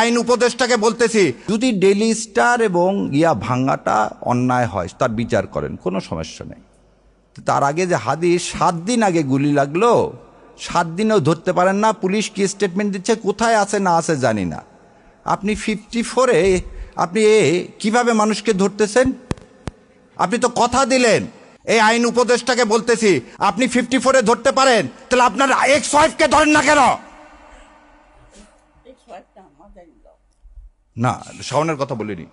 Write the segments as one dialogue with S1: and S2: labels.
S1: আইন উপদেষ্টাকে বলতেছি, যদি ডেইলি স্টার এবং ভাঙ্গাটা অন্যায় হয় তার বিচার করেন, কোনো সমস্যা নেই। তার আগে যে হাদিস 7 দিন আগে গুলি লাগলো, 7 দিনেও ধরতে পারেন না, পুলিশ কি স্টেটমেন্ট দিচ্ছে, কোথায় আছে না আছে জানি না। আপনি 54-এ আপনি কিভাবে মানুষকে ধরতেছেন? আপনি তো কথা দিলেন। এই আইন উপদেষ্টাকে বলতেছি, আপনি 54-এ ধরতে পারেন, তাহলে আপনার এক্স ওয়াইফকে ধরেন না কেন? না, শাওনের কথা বলিনি।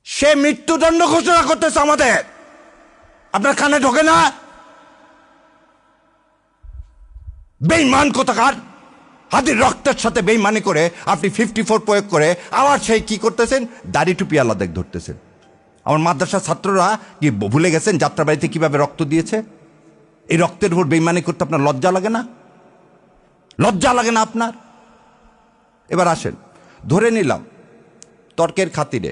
S1: সে মৃত্যুদণ্ড ঘোষণা করতেছে আমাদের, আপনার কানে ঢোকে না? বেঈমান কোথাকার, হাতির রক্তের সাথে বেঈমানি করে আপনি 54 প্রয়োগ করে আবার সেই কি করতেছেন, দাড়ি টুপি আলাদা ধরতেছেন। আমার মাদ্রাসার ছাত্ররা কি ভুলে গেছেন যাত্রাবাড়িতে কিভাবে রক্ত দিয়েছে? এই রক্তের উপর বেঈমানি করতে আপনার লজ্জা লাগে না? লজ্জা লাগে না আপনার? এবার আসেন, ধরে নিলাম তর্কের খাতিরে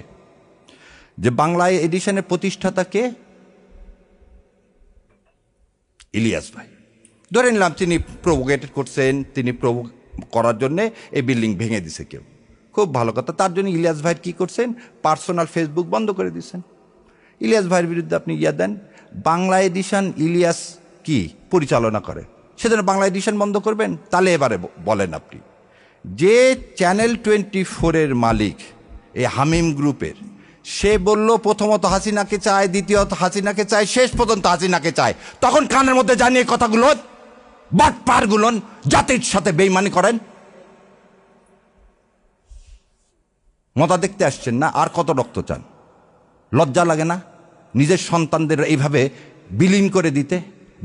S1: যে বাংলা এডিশনের প্রতিষ্ঠাতা কে? ইলিয়াস ভাই। ধরে নিলাম তিনি প্রভোকেটেড করছেন, তিনি করার জন্যে এই বিল্ডিং ভেঙে দিছে কেউ, খুব ভালো কথা। তার জন্য ইলিয়াস ভাই কি করছেন, পার্সোনাল ফেসবুক বন্ধ করে দিচ্ছেন। ইলিয়াস ভাইয়ের বিরুদ্ধে আপনি দেন, বাংলা এডিশন ইলিয়াস কি পরিচালনা করে, সেজন্য বাংলা এডিশন বন্ধ করবেন? তাহলে এবারে বলেন আপনি, যে চ্যানেল 24-এর মালিক এই হামিম গ্রুপের, সে বলল প্রথমত হাসিনাকে চায়, দ্বিতীয়ত হাসিনাকে চায়, শেষ পর্যন্ত হাসিনাকে চায়, তখন কানের মধ্যে জানিয়ে কথাগুলো বাটপারগুলো জাতির সাথে বেইমানি করেন। মজা দেখতে আসছেন না? আর কত রক্ত চান? লজ্জা লাগে না নিজের সন্তানদের এইভাবে বিলীন করে দিতে,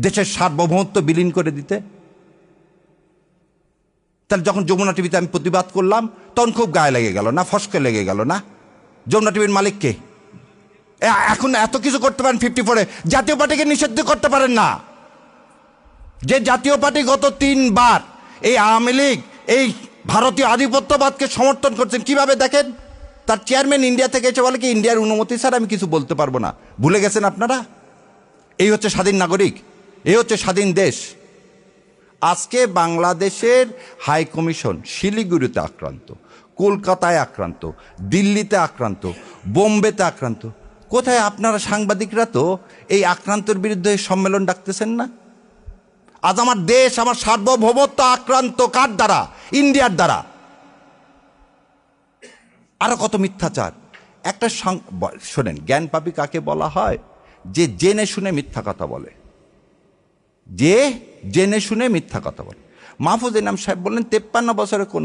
S1: দেশের সার্বভৌমত্ব বিলীন করে দিতে? তাহলে যখন যমুনা টিভিতে আমি প্রতিবাদ করলাম তখন খুব গায়ে লেগে গেল না, ফসকে লেগে গেল না? যমুনা টিভির মালিককে এখন এত কিছু করতে পারেন 54-এ, জাতীয় পার্টিকে নিষিদ্ধ করতে পারেন না। যে জাতীয় পার্টি গত 3 বার এই আওয়ামী লীগ এই ভারতীয় আধিপত্যবাদকে সমর্থন করছেন, কিভাবে দেখেন? তার চেয়ারম্যান ইন্ডিয়া থেকে এসে বলে কি, ইন্ডিয়ার অনুমতি স্যার আমি কিছু বলতে পারবো না। ভুলে গেছেন আপনারা? এই হচ্ছে স্বাধীন নাগরিক, এই হচ্ছে স্বাধীন দেশ। আজকে বাংলাদেশের হাই কমিশন শিলিগুড়িতে আক্রান্ত, কলকাতায় আক্রান্ত, দিল্লিতে আক্রান্ত, বোম্বেতে আক্রান্ত। কোথায় আপনারা সাংবাদিকরা তো এই আক্রান্তর বিরুদ্ধে সম্মেলন ডাকতেছেন না? আজ আমার দেশ, আমার সার্বভৌমত্ব আক্রান্ত কার দ্বারা? ইন্ডিয়ার দ্বারা। আরো কত মিথ্যাচার। একটা শোনেন, জ্ঞান পাপী কাকে বলা হয়? যে জেনে শুনে মিথ্যা কথা বলে, যে জেনে শুনে মিথ্যা কথা বলে। মাহফুজ ইনাম সাহেব বললেন 53 বছরে কোনো